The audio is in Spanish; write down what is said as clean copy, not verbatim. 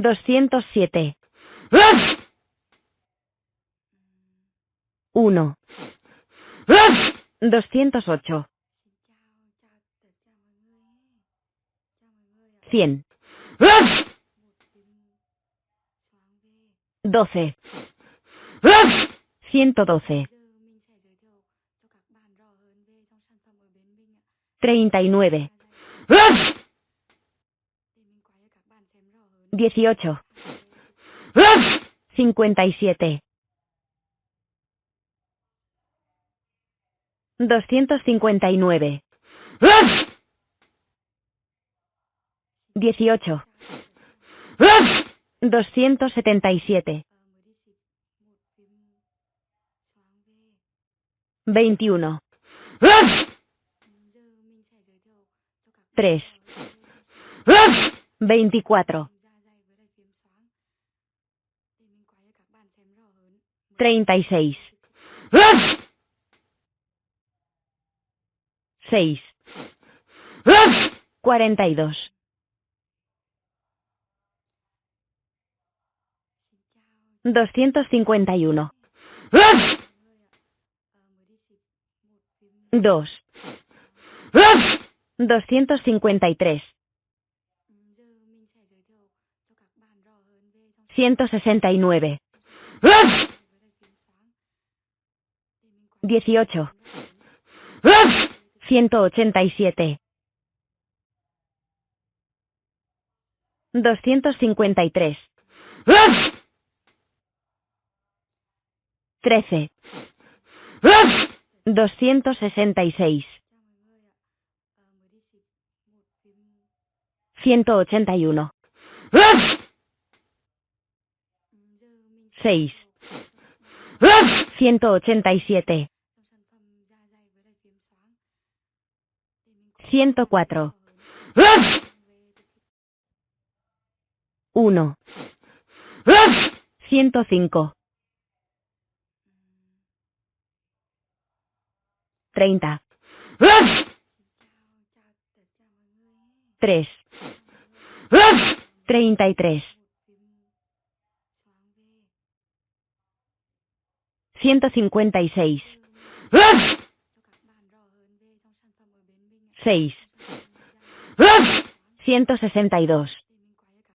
207. 1. 208. 100. 12. 112. 39. 18. 57. 259. 18. 277. 21. 3. 24. 36. 6. 42. 251. 2. 253. 169. 18. 187. 253. 13. 266. 181. 6. 187. 104. 1. 105. 30. 3. 33. 156. 6. 162.